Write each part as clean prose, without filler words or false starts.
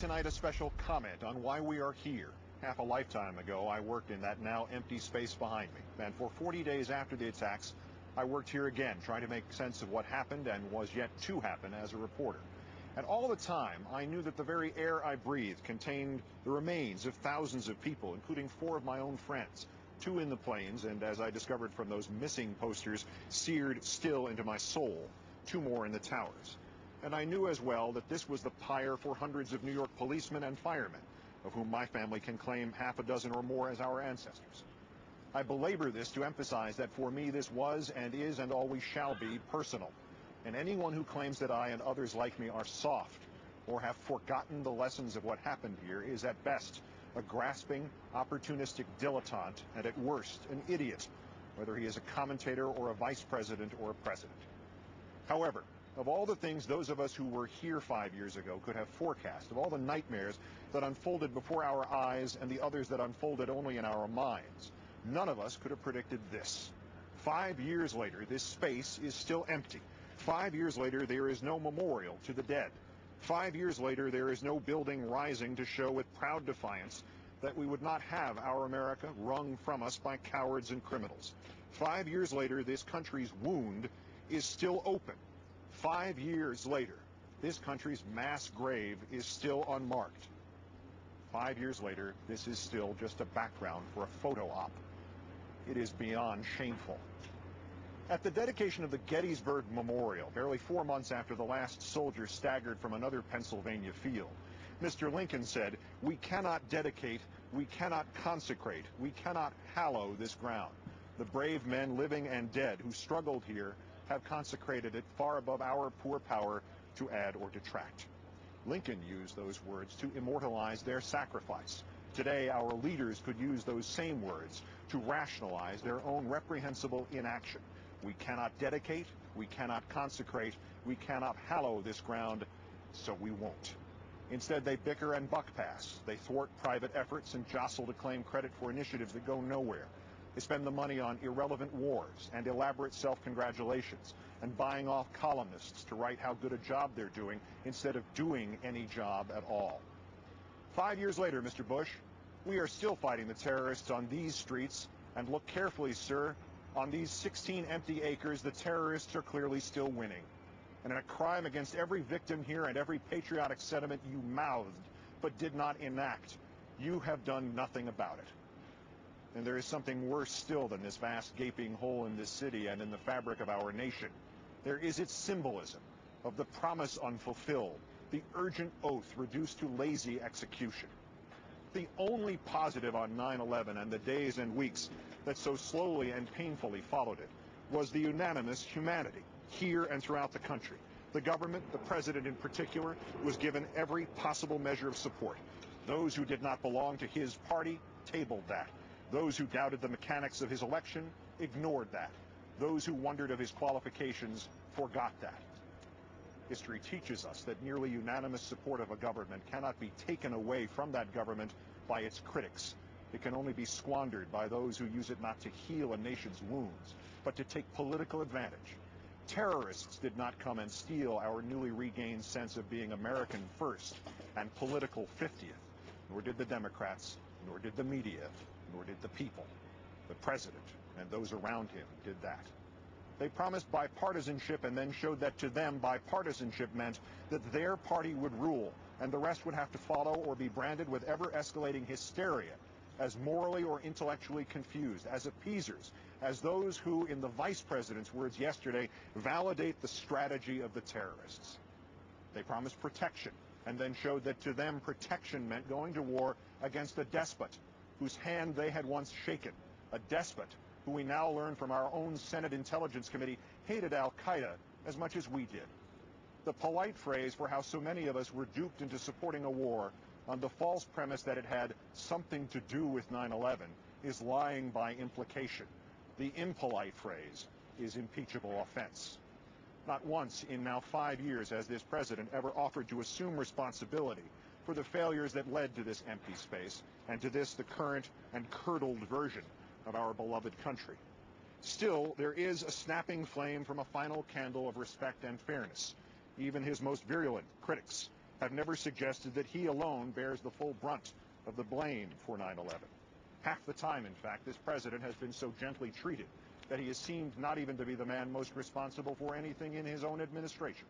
tonight a special comment on why we are here. Half a lifetime ago, I worked in that now empty space behind me. And for 40 days after the attacks, I worked here again, trying to make sense of what happened and was yet to happen as a reporter. And all the time, I knew that the very air I breathed contained the remains of thousands of people, including 4 of my own friends. 2 in the planes, and as I discovered from those missing posters, seared still into my soul, 2 more in the towers. And I knew as well that this was the pyre for hundreds of New York policemen and firemen, of whom my family can claim half a dozen or more as our ancestors. I belabor this to emphasize that for me this was and is and always shall be personal. And anyone who claims that I and others like me are soft or have forgotten the lessons of what happened here is at best a grasping, opportunistic dilettante and at worst an idiot, whether he is a commentator or a vice president or a president. However, of all the things those of us who were here 5 years ago could have forecast, of all the nightmares that unfolded before our eyes and the others that unfolded only in our minds, none of us could have predicted this. 5 years later, this space is still empty. 5 years later, there is no memorial to the dead. 5 years later, there is no building rising to show with proud defiance that we would not have our America wrung from us by cowards and criminals. 5 years later, this country's wound is still open. 5 years later, this country's mass grave is still unmarked. 5 years later, this is still just a background for a photo op. It is beyond shameful. At the dedication of the Gettysburg Memorial, barely 4 months after the last soldier staggered from another Pennsylvania field, Mr. Lincoln said, "We cannot dedicate, we cannot consecrate, we cannot hallow this ground. The brave men, living and dead, who struggled here have consecrated it far above our poor power to add or detract." Lincoln used those words to immortalize their sacrifice. Today, our leaders could use those same words to rationalize their own reprehensible inaction. We cannot dedicate, we cannot consecrate, we cannot hallow this ground, so we won't. Instead, they bicker and buck pass. They thwart private efforts and jostle to claim credit for initiatives that go nowhere. They spend the money on irrelevant wars and elaborate self-congratulations and buying off columnists to write how good a job they're doing instead of doing any job at all. 5 years later, Mr. Bush, we are still fighting the terrorists on these streets, and look carefully, sir. On these 16 empty acres, the terrorists are clearly still winning. And in a crime against every victim here and every patriotic sentiment you mouthed but did not enact, you have done nothing about it. And there is something worse still than this vast gaping hole in this city and in the fabric of our nation. There is its symbolism of the promise unfulfilled, the urgent oath reduced to lazy execution. The only positive on 9/11 and the days and weeks that so slowly and painfully followed it was the unanimous humanity here and throughout the country. The government, the president in particular, was given every possible measure of support. Those who did not belong to his party tabled that. Those who doubted the mechanics of his election ignored that. Those who wondered of his qualifications forgot that. History teaches us that nearly unanimous support of a government cannot be taken away from that government by its critics. It can only be squandered by those who use it not to heal a nation's wounds, but to take political advantage. Terrorists did not come and steal our newly regained sense of being American first and political 50th, nor did the Democrats, nor did the media, nor did the people. The president and those around him did that. They promised bipartisanship and then showed that to them bipartisanship meant that their party would rule and the rest would have to follow or be branded with ever-escalating hysteria as morally or intellectually confused, as appeasers, as those who, in the vice president's words yesterday, validate the strategy of the terrorists. They promised protection and then showed that to them protection meant going to war against a despot whose hand they had once shaken, a despot who we now learn from our own Senate Intelligence Committee hated al-Qaeda as much as we did. The polite phrase for how so many of us were duped into supporting a war on the false premise that it had something to do with 9/11 is lying by implication. The impolite phrase is impeachable offense. Not once in now 5 years has this president ever offered to assume responsibility for the failures that led to this empty space and to this, the current and curdled version of our beloved country. Still, there is a snapping flame from a final candle of respect and fairness. Even his most virulent critics have never suggested that he alone bears the full brunt of the blame for 9/11. Half the time, in fact, this president has been so gently treated that he has seemed not even to be the man most responsible for anything in his own administration.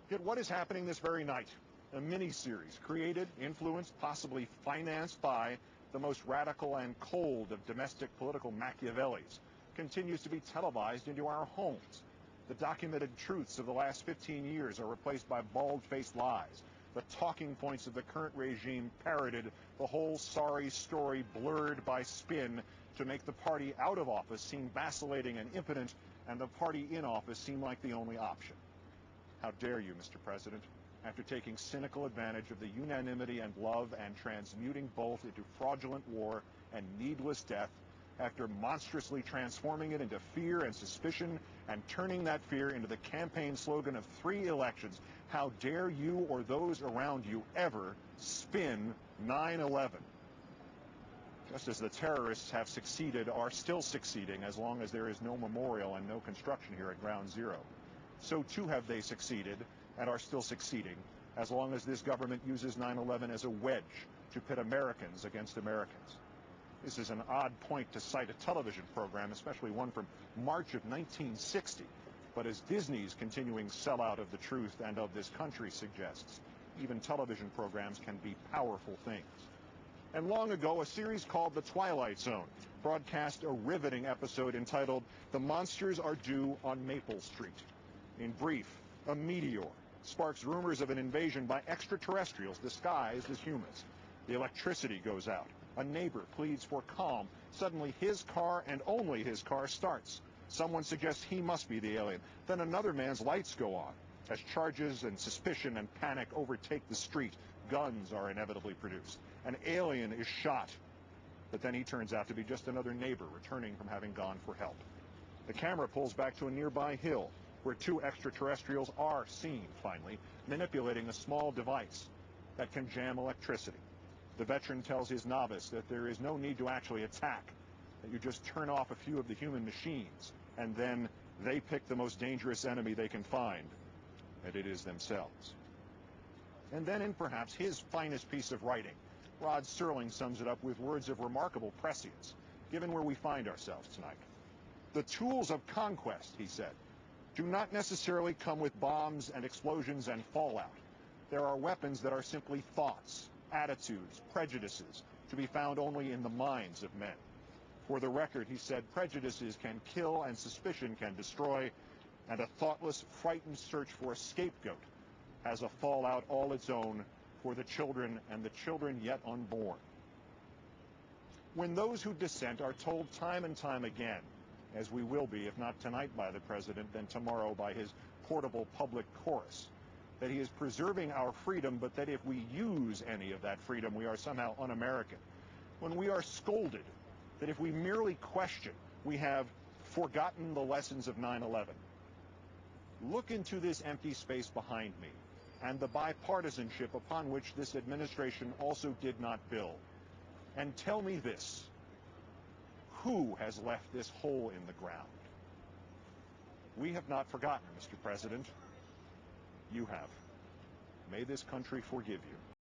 Yet what is happening this very night? A mini-series created, influenced, possibly financed by the most radical and cold of domestic political Machiavellis continues to be televised into our homes. The documented truths of the last 15 years are replaced by bald-faced lies. The talking points of the current regime parroted, the whole sorry story blurred by spin to make the party out of office seem vacillating and impotent, and the party in office seem like the only option. How dare you, Mr. President, after taking cynical advantage of the unanimity and love and transmuting both into fraudulent war and needless death, after monstrously transforming it into fear and suspicion and turning that fear into the campaign slogan of 3 elections, how dare you or those around you ever spin 9/11? Just as the terrorists have succeeded, are still succeeding as long as there is no memorial and no construction here at Ground Zero, so too have they succeeded and are still succeeding as long as this government uses 9/11 as a wedge to pit Americans against Americans. This is an odd point to cite a television program, especially one from March of 1960. But as Disney's continuing sellout of the truth and of this country suggests, even television programs can be powerful things. And long ago, a series called The Twilight Zone broadcast a riveting episode entitled "The Monsters Are Due on Maple Street." In brief, a meteor sparks rumors of an invasion by extraterrestrials disguised as humans. The electricity goes out. A neighbor pleads for calm. Suddenly, his car and only his car starts. Someone suggests he must be the alien. Then another man's lights go on. As charges and suspicion and panic overtake the street, guns are inevitably produced. An alien is shot. But then he turns out to be just another neighbor returning from having gone for help. The camera pulls back to a nearby hill where 2 extraterrestrials are seen, finally, manipulating a small device that can jam electricity. The veteran tells his novice that there is no need to actually attack, that you just turn off a few of the human machines, and then they pick the most dangerous enemy they can find, and it is themselves. And then in perhaps his finest piece of writing, Rod Serling sums it up with words of remarkable prescience, given where we find ourselves tonight. The tools of conquest, he said, do not necessarily come with bombs and explosions and fallout. There are weapons that are simply thoughts, attitudes, prejudices, to be found only in the minds of men. For the record, he said, prejudices can kill and suspicion can destroy, and a thoughtless, frightened search for a scapegoat has a fallout all its own for the children and the children yet unborn. When those who dissent are told time and time again, as we will be, if not tonight by the president, then tomorrow by his portable public chorus, that he is preserving our freedom, but that if we use any of that freedom, we are somehow un-American. When we are scolded that if we merely question, we have forgotten the lessons of 9/11. Look into this empty space behind me and the bipartisanship upon which this administration also did not build. And tell me this: who has left this hole in the ground? We have not forgotten, Mr. President. You have. May this country forgive you.